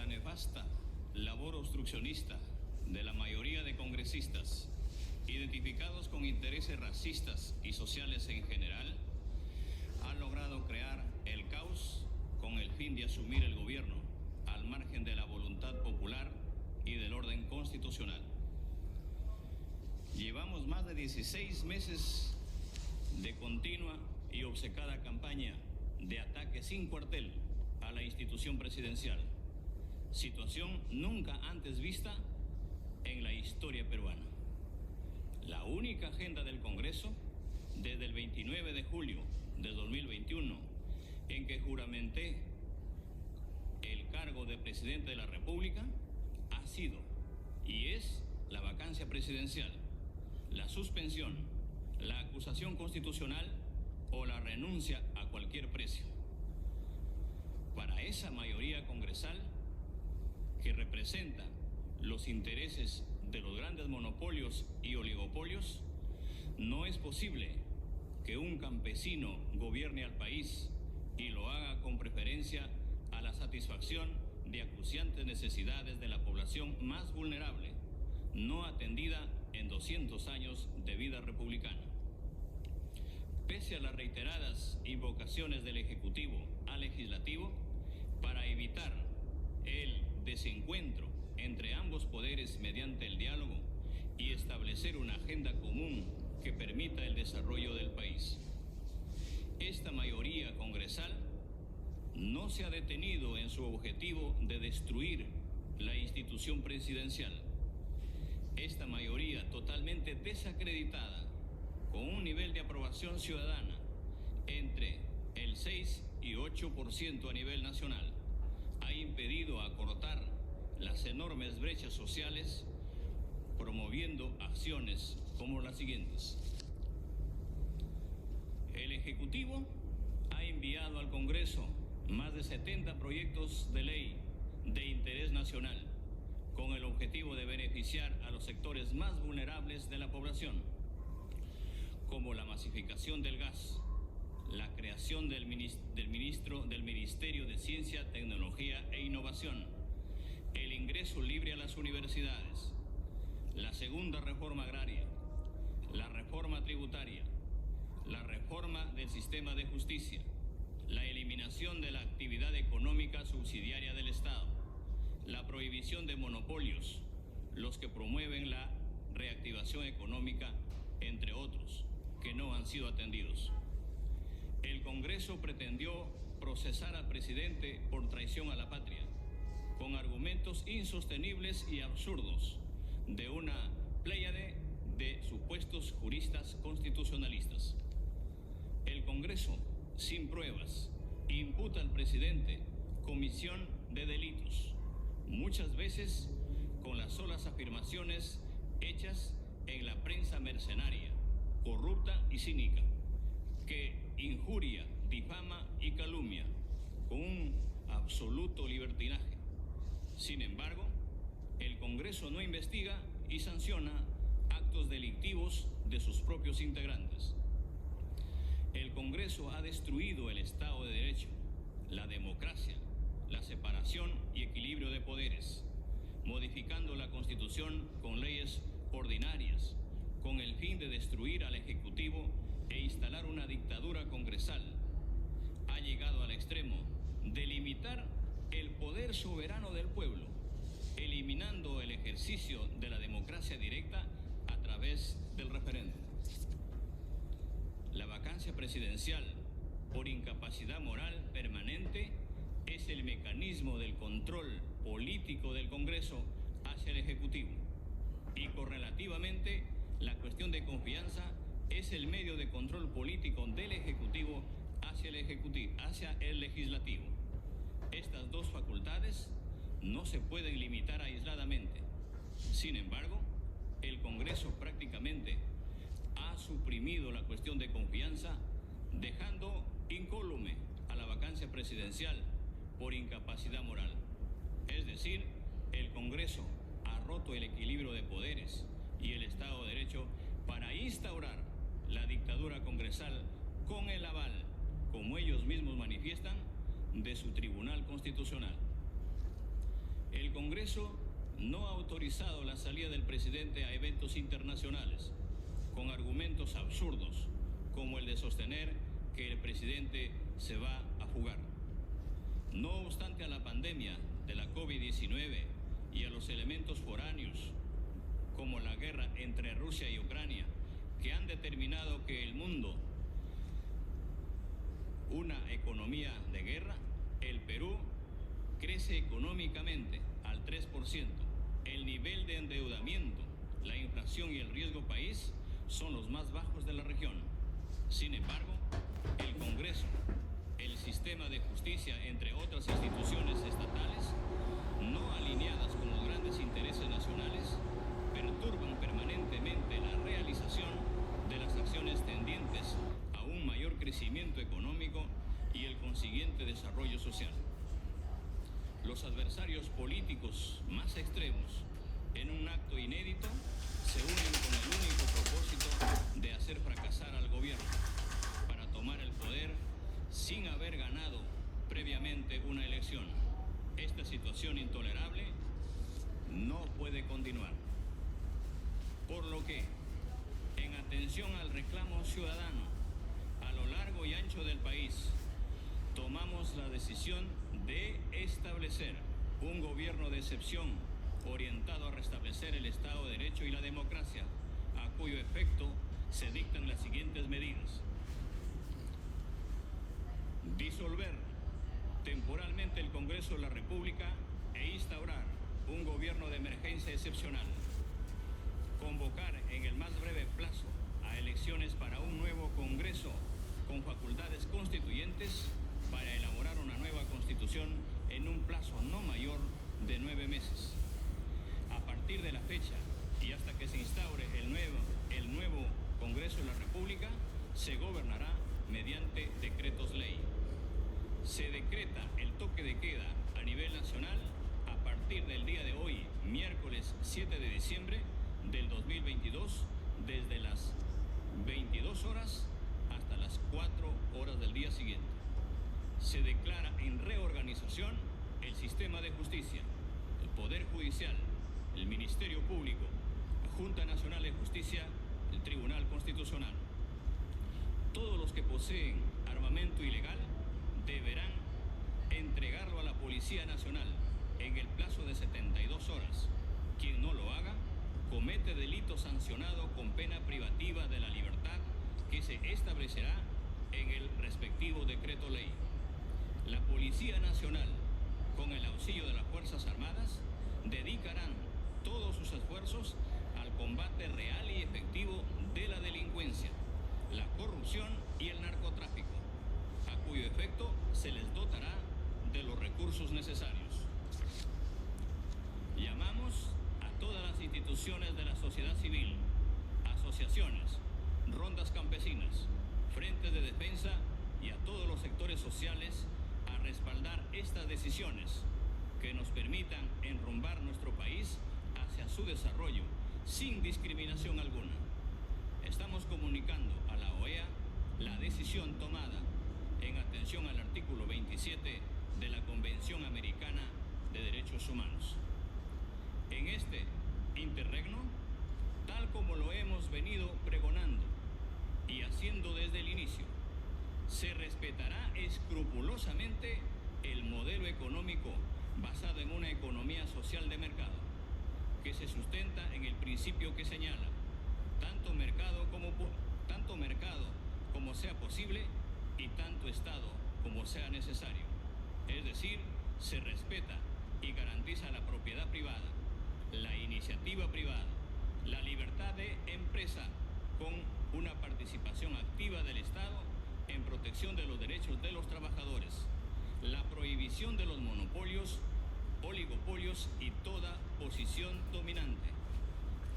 la nefasta labor obstruccionista de la mayoría de congresistas, identificados con intereses racistas y sociales en general, ha logrado crear el caos con el fin de asumir el gobierno al margen de la voluntad popular y del orden constitucional. Llevamos más de 16 meses de continua y obcecada campaña de ataque sin cuartel a la institución presidencial, situación nunca antes vista en la historia peruana. La única agenda del Congreso, desde el 29 de julio de 2021, en que juramenté el cargo de presidente de la República, ha sido y es la vacancia presidencial, la suspensión, la acusación constitucional o la renuncia a cualquier precio. Para esa mayoría congresal que representa los intereses de los grandes monopolios y oligopolios, no es posible que un campesino gobierne al país y lo haga con preferencia a la satisfacción de acuciantes necesidades de la población más vulnerable, no atendida en 200 años de vida republicana. Pese a las reiteradas invocaciones del Ejecutivo al Legislativo para evitar el desencuentro entre ambos poderes mediante el diálogo y establecer una agenda común que permita el desarrollo del país, esta mayoría congresal no se ha detenido en su objetivo de destruir la institución presidencial. Esta mayoría totalmente desacreditada, con un nivel de aprobación ciudadana entre el 6 y 8% a nivel nacional, ha impedido acortar las enormes brechas sociales, promoviendo acciones como las siguientes. El Ejecutivo ha enviado al Congreso más de 70 proyectos de ley de interés nacional, con el objetivo de beneficiar a los sectores más vulnerables de la población, como la masificación del gas, la creación del Ministerio de Ciencia, Tecnología e Innovación, el ingreso libre a las universidades, la segunda reforma agraria, la reforma tributaria, la reforma del sistema de justicia, la eliminación de la actividad económica subsidiaria del Estado, la prohibición de monopolios, los que promueven la reactivación económica, entre otros, que no han sido atendidos. El Congreso pretendió procesar al presidente por traición a la patria, con argumentos insostenibles y absurdos de una pléyade de supuestos juristas constitucionalistas. El Congreso, sin pruebas, imputa al presidente comisión de delitos, muchas veces con las solas afirmaciones hechas en la prensa mercenaria, corrupta y cínica, que injuria, difama y calumnia con un absoluto libertinaje. Sin embargo, el Congreso no investiga y sanciona actos delictivos de sus propios integrantes. El Congreso ha destruido el Estado de Derecho, la democracia, la separación y equilibrio de poderes, modificando la Constitución con leyes ordinarias, con el fin de destruir al Ejecutivo e instalar una dictadura congresal. Ha llegado al extremo de limitar el poder soberano del pueblo, eliminando el ejercicio de la democracia directa a través del referéndum. La vacancia presidencial por incapacidad moral permanente es el mecanismo del control político del Congreso hacia el Ejecutivo, y correlativamente la cuestión de confianza es el medio de control político del Ejecutivo hacia el Legislativo. Estas dos facultades no se pueden limitar aisladamente. Sin embargo, el Congreso prácticamente ha suprimido la cuestión de confianza, dejando incólume a la vacancia presidencial por incapacidad moral. Es decir, el Congreso ha roto el equilibrio de poderes y el Estado de Derecho para instaurar la dictadura congresal con el aval, como ellos mismos manifiestan, de su Tribunal Constitucional. El Congreso no ha autorizado la salida del presidente a eventos internacionales con argumentos absurdos, como el de sostener que el presidente se va a fugar. No obstante a la pandemia de la COVID-19 y a los elementos foráneos, como la guerra entre Rusia y Ucrania, que han determinado que el mundo, una economía de guerra, el Perú crece económicamente al 3%. El nivel de endeudamiento, la inflación y el riesgo país son los más bajos de la región. Sin embargo, el Congreso, el sistema de justicia, entre otras instituciones estatales, no alineadas con los grandes intereses nacionales, perturban permanentemente la realización de las acciones tendientes a un mayor crecimiento económico y el consiguiente desarrollo social. Los adversarios políticos más extremos, en un acto inédito, se unen con el único propósito de hacer fracasar al gobierno para tomar el poder sin haber ganado previamente una elección. Esta situación intolerable no puede continuar. Por lo que, en atención al reclamo ciudadano a lo largo y ancho del país, tomamos la decisión de establecer un gobierno de excepción orientado a restablecer el Estado de Derecho y la democracia, a cuyo efecto se dictan las siguientes medidas. Disolver temporalmente el Congreso de la República e instaurar un gobierno de emergencia excepcional. Convocar en el más breve plazo a elecciones para un nuevo Congreso con facultades constituyentes para elaborar una nueva Constitución en un plazo no mayor de 9 meses. A partir de la fecha y hasta que se instaure el nuevo Congreso de la República, se gobernará mediante decretos ley. Se decreta el toque de queda a nivel nacional a partir del día de hoy, miércoles 7 de diciembre del 2022, desde las 22 horas hasta las 4 horas del día siguiente. Se declara en reorganización el sistema de justicia, el Poder Judicial, el Ministerio Público, la Junta Nacional de Justicia, el Tribunal Constitucional. Todos los que poseen armamento ilegal deberán entregarlo a la Policía Nacional en el plazo de 72 horas. Quien no lo haga comete delito sancionado con pena privativa de la libertad que se establecerá en el respectivo decreto ley. La Policía Nacional, con el auxilio de las Fuerzas Armadas, dedicarán todos sus esfuerzos al combate real y efectivo de la delincuencia, la corrupción y el narcotráfico, a cuyo efecto se les dotará de los recursos necesarios. Llamamos a todas las instituciones de la sociedad civil, asociaciones, rondas campesinas, frentes de defensa y a todos los sectores sociales a respaldar estas decisiones que nos permitan enrumbar nuestro país hacia su desarrollo sin discriminación alguna. Estamos comunicando a la OEA la decisión tomada en atención al artículo 27 de la Convención Americana de Derechos Humanos. En este interregno, tal como lo hemos venido pregonando y haciendo desde el inicio, se respetará escrupulosamente el modelo económico basado en una economía social de mercado, que se sustenta en el principio que señala tanto mercado como sea posible y tanto Estado como sea necesario. Es decir, se respeta y garantiza la propiedad privada, la iniciativa privada, la libertad de empresa con una participación activa del Estado en protección de los derechos de los trabajadores, la prohibición de los monopolios, oligopolios y toda posición dominante,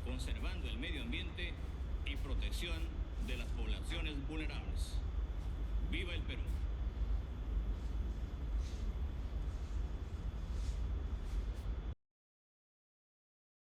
conservando el medio ambiente y protección de las poblaciones vulnerables. ¡Viva el Perú!